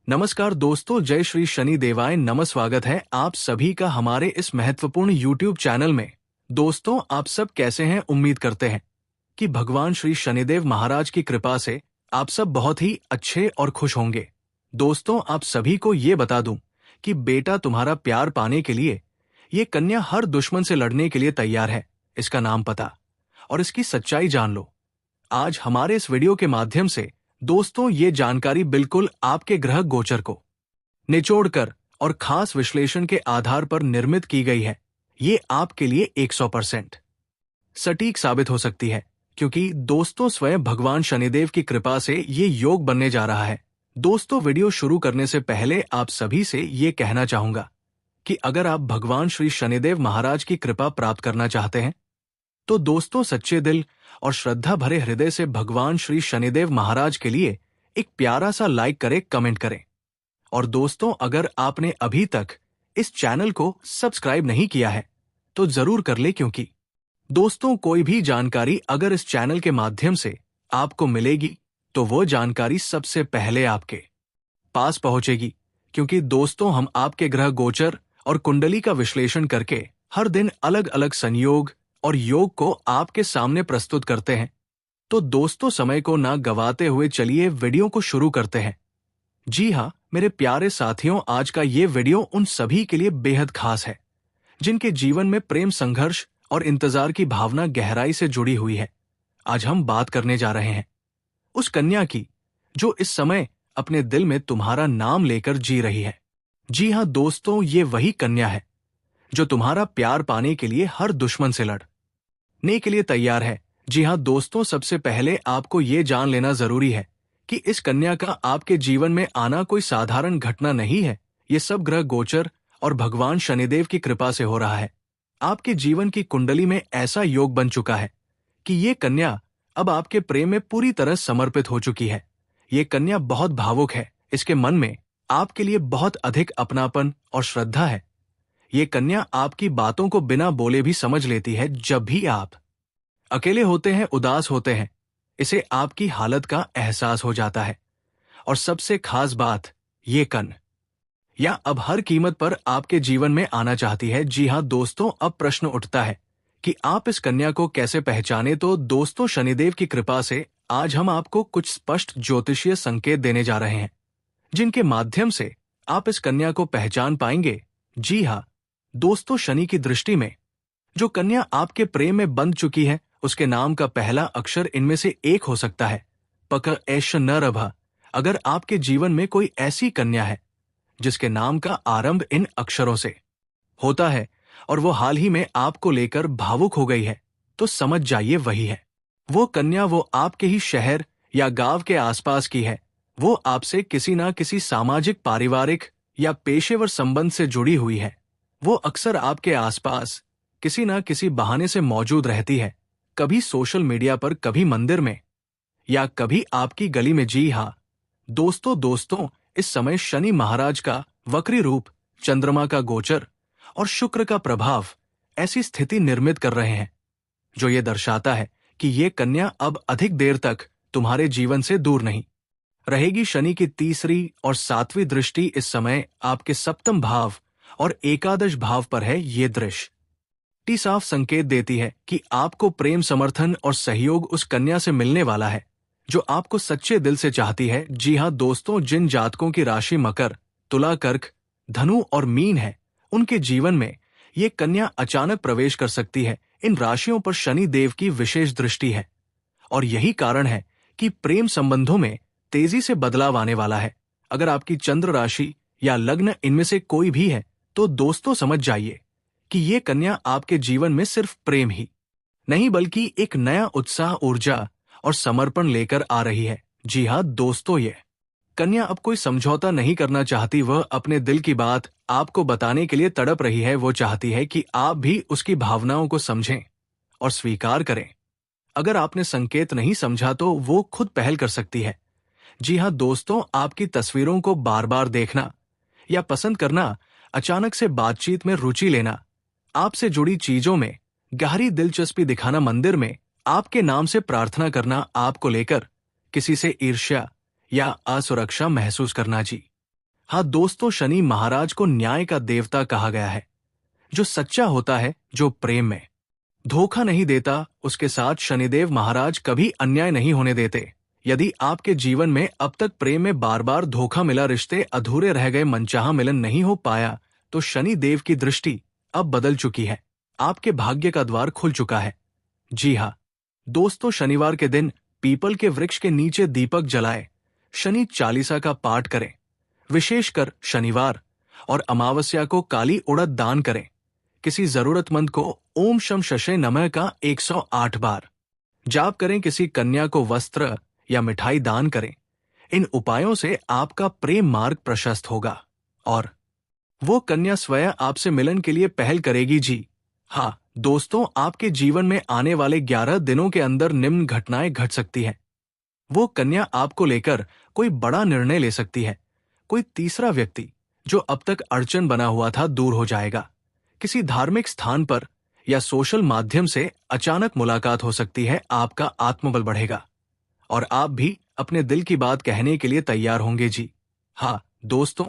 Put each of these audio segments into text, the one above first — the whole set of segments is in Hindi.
नमस्कार दोस्तों, जय श्री शनि देवाय नमः। स्वागत है आप सभी का हमारे इस महत्वपूर्ण YouTube चैनल में। दोस्तों, आप सब कैसे हैं? उम्मीद करते हैं कि भगवान श्री शनिदेव महाराज की कृपा से आप सब बहुत ही अच्छे और खुश होंगे। दोस्तों, आप सभी को ये बता दूं कि बेटा तुम्हारा प्यार पाने के लिए ये कन्या हर दुश्मन से लड़ने के लिए तैयार है। इसका नाम पता और इसकी सच्चाई जान लो। आज हमारे इस वीडियो के माध्यम से दोस्तों ये जानकारी बिल्कुल आपके ग्रह गोचर को निचोड़कर और खास विश्लेषण के आधार पर निर्मित की गई है। ये आपके लिए 100% सटीक साबित हो सकती है, क्योंकि दोस्तों स्वयं भगवान शनिदेव की कृपा से ये योग बनने जा रहा है। दोस्तों, वीडियो शुरू करने से पहले आप सभी से ये कहना चाहूंगा कि अगर आप भगवान श्री शनिदेव महाराज की कृपा प्राप्त करना चाहते हैं तो दोस्तों सच्चे दिल और श्रद्धा भरे हृदय से भगवान श्री शनिदेव महाराज के लिए एक प्यारा सा लाइक करें, कमेंट करें। और दोस्तों, अगर आपने अभी तक इस चैनल को सब्सक्राइब नहीं किया है तो जरूर कर ले, क्योंकि दोस्तों कोई भी जानकारी अगर इस चैनल के माध्यम से आपको मिलेगी तो वो जानकारी सबसे पहले आपके पास पहुंचेगी। क्योंकि दोस्तों हम आपके ग्रह गोचर और कुंडली का विश्लेषण करके हर दिन अलग अलग संयोग और योग को आपके सामने प्रस्तुत करते हैं। तो दोस्तों समय को ना गवाते हुए चलिए वीडियो को शुरू करते हैं। जी हाँ मेरे प्यारे साथियों, आज का ये वीडियो उन सभी के लिए बेहद खास है जिनके जीवन में प्रेम संघर्ष और इंतजार की भावना गहराई से जुड़ी हुई है। आज हम बात करने जा रहे हैं उस कन्या की जो इस समय अपने दिल में तुम्हारा नाम लेकर जी रही है। जी हाँ दोस्तों, ये वही कन्या है जो तुम्हारा प्यार पाने के लिए हर दुश्मन से लड़ने के लिए तैयार है। जी हाँ दोस्तों, सबसे पहले आपको ये जान लेना जरूरी है कि इस कन्या का आपके जीवन में आना कोई साधारण घटना नहीं है। ये सब ग्रह गोचर और भगवान शनिदेव की कृपा से हो रहा है। आपके जीवन की कुंडली में ऐसा योग बन चुका है कि ये कन्या अब आपके प्रेम में पूरी तरह समर्पित हो चुकी है। ये कन्या बहुत भावुक है। इसके मन में आपके लिए बहुत अधिक अपनापन और श्रद्धा है। ये कन्या आपकी बातों को बिना बोले भी समझ लेती है। जब भी आप अकेले होते हैं, उदास होते हैं, इसे आपकी हालत का एहसास हो जाता है। और सबसे खास बात, ये कन्या अब हर कीमत पर आपके जीवन में आना चाहती है। जी हाँ दोस्तों, अब प्रश्न उठता है कि आप इस कन्या को कैसे पहचाने। तो दोस्तों शनिदेव की कृपा से आज हम आपको कुछ स्पष्ट ज्योतिषीय संकेत देने जा रहे हैं जिनके माध्यम से आप इस कन्या को पहचान पाएंगे। जी हाँ दोस्तों, शनि की दृष्टि में जो कन्या आपके प्रेम में बंध चुकी है उसके नाम का पहला अक्षर इनमें से एक हो सकता है। पक ऐश न रभा। अगर आपके जीवन में कोई ऐसी कन्या है जिसके नाम का आरंभ इन अक्षरों से होता है और वो हाल ही में आपको लेकर भावुक हो गई है, तो समझ जाइए वही है वो कन्या। वो आपके ही शहर या गांव के आसपास की है। वो आपसे किसी ना किसी सामाजिक, पारिवारिक या पेशेवर संबंध से जुड़ी हुई है। वो अक्सर आपके आसपास किसी ना किसी बहाने से मौजूद रहती है, कभी सोशल मीडिया पर, कभी मंदिर में या कभी आपकी गली में। जी हाँ दोस्तों, इस समय शनि महाराज का वक्री रूप, चंद्रमा का गोचर और शुक्र का प्रभाव ऐसी स्थिति निर्मित कर रहे हैं जो ये दर्शाता है कि ये कन्या अब अधिक देर तक तुम्हारे जीवन से दूर नहीं रहेगी। शनि की तीसरी और सातवीं दृष्टि इस समय आपके सप्तम भाव और एकादश भाव पर है। ये दृष्टि साफ संकेत देती है कि आपको प्रेम, समर्थन और सहयोग उस कन्या से मिलने वाला है जो आपको सच्चे दिल से चाहती है। जी हाँ दोस्तों, जिन जातकों की राशि मकर, तुला, कर्क, धनु और मीन है, उनके जीवन में ये कन्या अचानक प्रवेश कर सकती है। इन राशियों पर शनि देव की विशेष दृष्टि है और यही कारण है कि प्रेम संबंधों में तेजी से बदलाव आने वाला है। अगर आपकी चंद्र राशि या लग्न इनमें से कोई भी है तो दोस्तों समझ जाइए कि ये कन्या आपके जीवन में सिर्फ प्रेम ही नहीं बल्कि एक नया उत्साह, ऊर्जा और समर्पण लेकर आ रही है। जी हाँ दोस्तों, ये कन्या अब कोई समझौता नहीं करना चाहती। वह अपने दिल की बात आपको बताने के लिए तड़प रही है। वो चाहती है कि आप भी उसकी भावनाओं को समझें और स्वीकार करें। अगर आपने संकेत नहीं समझा तो वो खुद पहल कर सकती है। जी हाँ दोस्तों, आपकी तस्वीरों को बार बार देखना या पसंद करना, अचानक से बातचीत में रुचि लेना, आपसे जुड़ी चीजों में गहरी दिलचस्पी दिखाना, मंदिर में आपके नाम से प्रार्थना करना, आपको लेकर किसी से ईर्ष्या या असुरक्षा महसूस करना। जी हाँ दोस्तों, शनि महाराज को न्याय का देवता कहा गया है, जो सच्चा होता है, जो प्रेम में धोखा नहीं देता। उसके साथ शनिदेव महाराज कभी अन्याय नहीं होने देते। यदि आपके जीवन में अब तक प्रेम में बार बार धोखा मिला, रिश्ते अधूरे रह गए, मनचाहा मिलन नहीं हो पाया, तो शनि देव की दृष्टि अब बदल चुकी है। आपके भाग्य का द्वार खुल चुका है। जी हाँ दोस्तों, शनिवार के दिन पीपल के वृक्ष के नीचे दीपक जलाए, शनि चालीसा का पाठ करें। विशेषकर शनिवार और अमावस्या को काली उड़द दान करें। किसी जरूरतमंद को ओम शम शशे नमः का 108 बार जाप करें। किसी कन्या को वस्त्र या मिठाई दान करें। इन उपायों से आपका प्रेम मार्ग प्रशस्त होगा और वो कन्या स्वयं आपसे मिलन के लिए पहल करेगी। जी हाँ दोस्तों, आपके जीवन में आने वाले 11 दिनों के अंदर निम्न घटनाएं घट सकती हैं। वो कन्या आपको लेकर कोई बड़ा निर्णय ले सकती है। कोई तीसरा व्यक्ति जो अब तक अड़चन बना हुआ था, दूर हो जाएगा। किसी धार्मिक स्थान पर या सोशल माध्यम से अचानक मुलाकात हो सकती है। आपका आत्मबल बढ़ेगा और आप भी अपने दिल की बात कहने के लिए तैयार होंगे। जी हाँ दोस्तों,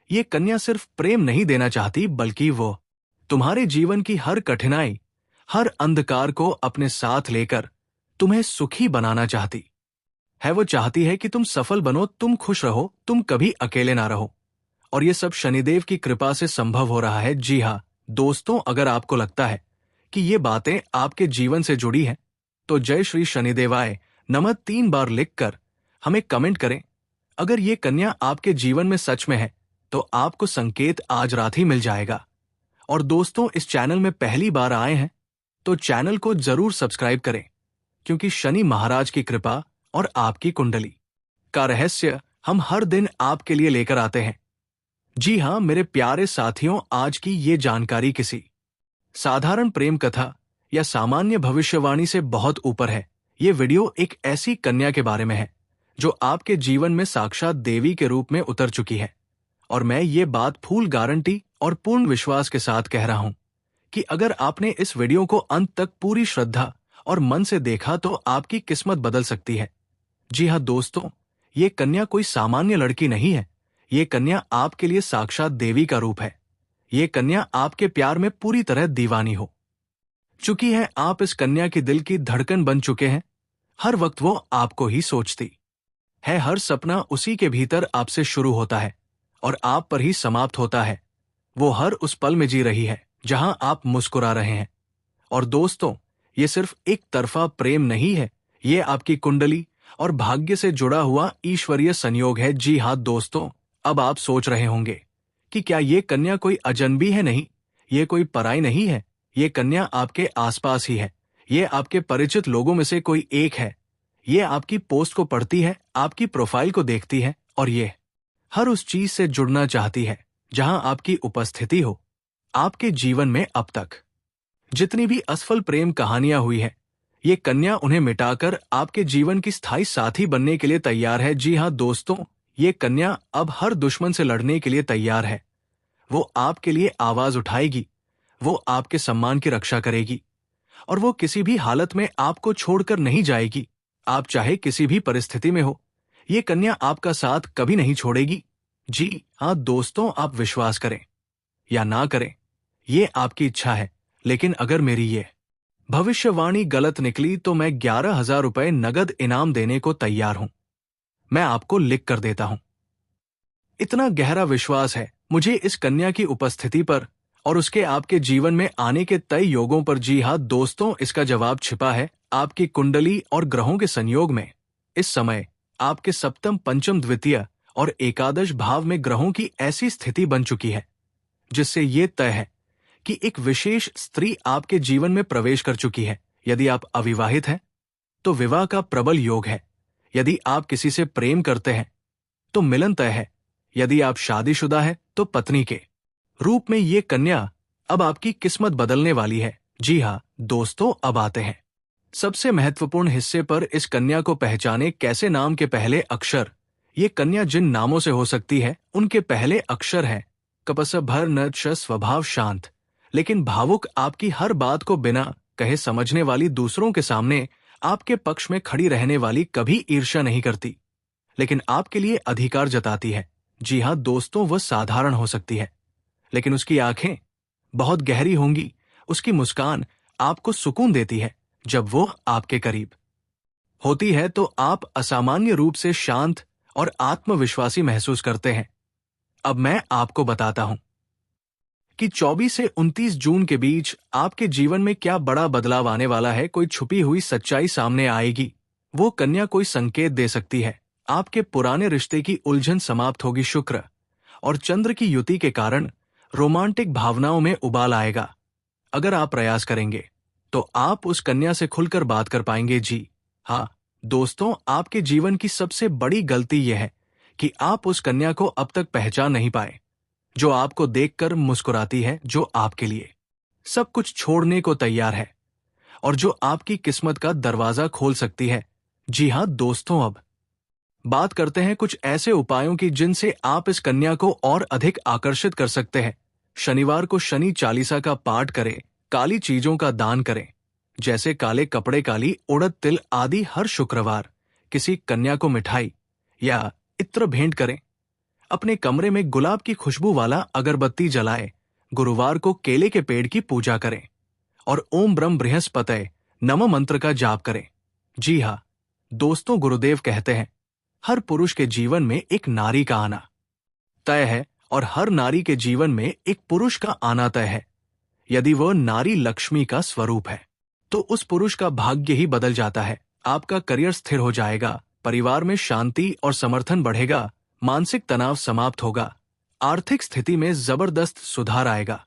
ये कन्या सिर्फ प्रेम नहीं देना चाहती, बल्कि वो तुम्हारे जीवन की हर कठिनाई, हर अंधकार को अपने साथ लेकर तुम्हें सुखी बनाना चाहती है। वो चाहती है कि तुम सफल बनो, तुम खुश रहो, तुम कभी अकेले ना रहो। और ये सब शनिदेव की कृपा से संभव हो रहा है। जी हाँ दोस्तों, अगर आपको लगता है कि ये बातें आपके जीवन से जुड़ी हैं, तो जय श्री शनिदेवाय नमः 3 बार लिखकर हमें कमेंट करें। अगर ये कन्या आपके जीवन में सच में है, तो आपको संकेत आज रात ही मिल जाएगा। और दोस्तों, इस चैनल में पहली बार आए हैं तो चैनल को जरूर सब्सक्राइब करें, क्योंकि शनि महाराज की कृपा और आपकी कुंडली का रहस्य हम हर दिन आपके लिए लेकर आते हैं। जी हाँ मेरे प्यारे साथियों, आज की ये जानकारी किसी साधारण प्रेम कथा या सामान्य भविष्यवाणी से बहुत ऊपर है। ये वीडियो एक ऐसी कन्या के बारे में है जो आपके जीवन में साक्षात देवी के रूप में उतर चुकी है। और मैं ये बात फुल गारंटी और पूर्ण विश्वास के साथ कह रहा हूं कि अगर आपने इस वीडियो को अंत तक पूरी श्रद्धा और मन से देखा, तो आपकी किस्मत बदल सकती है। जी हाँ दोस्तों, ये कन्या कोई सामान्य लड़की नहीं है। ये कन्या आपके लिए साक्षात देवी का रूप है। ये कन्या आपके प्यार में पूरी तरह दीवानी हो चुकी है। आप इस कन्या की दिल की धड़कन बन चुके हैं। हर वक्त वो आपको ही सोचती है। हर सपना उसी के भीतर आपसे शुरू होता है और आप पर ही समाप्त होता है। वो हर उस पल में जी रही है जहां आप मुस्कुरा रहे हैं। और दोस्तों, ये सिर्फ एक तरफा प्रेम नहीं है, ये आपकी कुंडली और भाग्य से जुड़ा हुआ ईश्वरीय संयोग है। जी हाँ दोस्तों, अब आप सोच रहे होंगे कि क्या ये कन्या कोई अजनबी है? नहीं, ये कोई पराई नहीं है। ये कन्या आपके आसपास ही है। ये आपके परिचित लोगों में से कोई एक है। ये आपकी पोस्ट को पढ़ती है, आपकी प्रोफाइल को देखती है और ये हर उस चीज से जुड़ना चाहती है जहां आपकी उपस्थिति हो। आपके जीवन में अब तक जितनी भी असफल प्रेम कहानियां हुई है, ये कन्या उन्हें मिटाकर आपके जीवन की स्थायी साथी बनने के लिए तैयार है। जी हाँ दोस्तों, ये कन्या अब हर दुश्मन से लड़ने के लिए तैयार है। वो आपके लिए आवाज उठाएगी, वो आपके सम्मान की रक्षा करेगी और वो किसी भी हालत में आपको छोड़कर नहीं जाएगी। आप चाहे किसी भी परिस्थिति में हो, ये कन्या आपका साथ कभी नहीं छोड़ेगी। जी हाँ दोस्तों, आप विश्वास करें या ना करें, ये आपकी इच्छा है। लेकिन अगर मेरी ये भविष्यवाणी गलत निकली तो मैं 11,000 रुपए नगद इनाम देने को तैयार हूं। मैं आपको लिख कर देता हूं। इतना गहरा विश्वास है मुझे इस कन्या की उपस्थिति पर और उसके आपके जीवन में आने के तय योगों पर। जी हाँ दोस्तों, इसका जवाब छिपा है आपकी कुंडली और ग्रहों के संयोग में। इस समय आपके सप्तम, पंचम, द्वितीय और एकादश भाव में ग्रहों की ऐसी स्थिति बन चुकी है जिससे ये तय है कि एक विशेष स्त्री आपके जीवन में प्रवेश कर चुकी है। यदि आप अविवाहित हैं तो विवाह का प्रबल योग है। यदि आप किसी से प्रेम करते हैं तो मिलन तय है। यदि आप शादीशुदा हैं तो पत्नी के रूप में ये कन्या अब आपकी किस्मत बदलने वाली है। जी हाँ दोस्तों, अब आते हैं सबसे महत्वपूर्ण हिस्से पर। इस कन्या को पहचाने कैसे? नाम के पहले अक्षर। ये कन्या जिन नामों से हो सकती है उनके पहले अक्षर हैं कपस, भर, न, श। स्वभाव शांत लेकिन भावुक, आपकी हर बात को बिना कहे समझने वाली, दूसरों के सामने आपके पक्ष में खड़ी रहने वाली, कभी ईर्ष्या नहीं करती लेकिन आपके लिए अधिकार जताती है। जी हाँ दोस्तों, वह साधारण हो सकती है, लेकिन उसकी आंखें बहुत गहरी होंगी। उसकी मुस्कान आपको सुकून देती है। जब वो आपके करीब होती है तो आप असामान्य रूप से शांत और आत्मविश्वासी महसूस करते हैं। अब मैं आपको बताता हूं कि 24 से 29 जून के बीच आपके जीवन में क्या बड़ा बदलाव आने वाला है। कोई छुपी हुई सच्चाई सामने आएगी। वो कन्या कोई संकेत दे सकती है। आपके पुराने रिश्ते की उलझन समाप्त होगी। शुक्र और चंद्र की युति के कारण रोमांटिक भावनाओं में उबाल आएगा। अगर आप प्रयास करेंगे तो आप उस कन्या से खुलकर बात कर पाएंगे। जी हाँ दोस्तों, आपके जीवन की सबसे बड़ी गलती यह है कि आप उस कन्या को अब तक पहचान नहीं पाए, जो आपको देखकर मुस्कुराती है, जो आपके लिए सब कुछ छोड़ने को तैयार है और जो आपकी किस्मत का दरवाजा खोल सकती है। जी हाँ दोस्तों, अब बात करते हैं कुछ ऐसे उपायों की जिनसे आप इस कन्या को और अधिक आकर्षित कर सकते हैं। शनिवार को शनि चालीसा का पाठ करें। काली चीजों का दान करें, जैसे काले कपड़े, काली उड़द, तिल आदि। हर शुक्रवार किसी कन्या को मिठाई या इत्र भेंट करें। अपने कमरे में गुलाब की खुशबू वाला अगरबत्ती जलाएं। गुरुवार को केले के पेड़ की पूजा करें और ओम ब्रह्म बृहस्पतये नमः मंत्र का जाप करें। जी हाँ दोस्तों, गुरुदेव कहते हैं हर पुरुष के जीवन में एक नारी का आना तय है और हर नारी के जीवन में एक पुरुष का आना तय है। यदि वह नारी लक्ष्मी का स्वरूप है तो उस पुरुष का भाग्य ही बदल जाता है। आपका करियर स्थिर हो जाएगा, परिवार में शांति और समर्थन बढ़ेगा, मानसिक तनाव समाप्त होगा, आर्थिक स्थिति में जबरदस्त सुधार आएगा।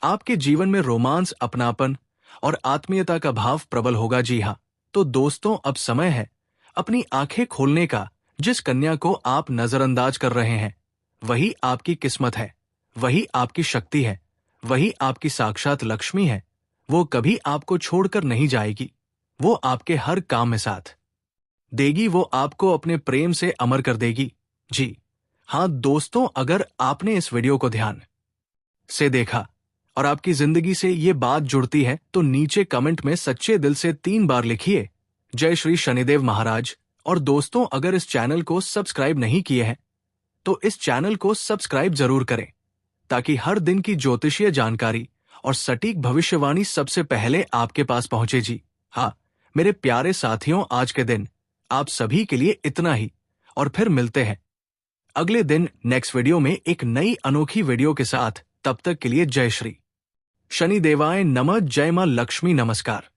आपके जीवन में रोमांस, अपनापन और आत्मीयता का भाव प्रबल होगा। जी हाँ तो दोस्तों, अब समय है अपनी आंखें खोलने का। जिस कन्या को आप नजरअंदाज कर रहे हैं वही आपकी किस्मत है, वही आपकी शक्ति है, वही आपकी साक्षात लक्ष्मी है। वो कभी आपको छोड़कर नहीं जाएगी। वो आपके हर काम में साथ देगी। वो आपको अपने प्रेम से अमर कर देगी। जी हाँ दोस्तों, अगर आपने इस वीडियो को ध्यान से देखा और आपकी जिंदगी से ये बात जुड़ती है तो नीचे कमेंट में सच्चे दिल से 3 बार लिखिए, जय श्री शनिदेव महाराज। और दोस्तों, अगर इस चैनल को सब्सक्राइब नहीं किए हैं तो इस चैनल को सब्सक्राइब जरूर करें, ताकि हर दिन की ज्योतिषीय जानकारी और सटीक भविष्यवाणी सबसे पहले आपके पास पहुंचे। जी हाँ मेरे प्यारे साथियों, आज के दिन आप सभी के लिए इतना ही, और फिर मिलते हैं अगले दिन नेक्स्ट वीडियो में एक नई अनोखी वीडियो के साथ। तब तक के लिए जय श्री शनिदेवाय नमः, जय मां लक्ष्मी, नमस्कार।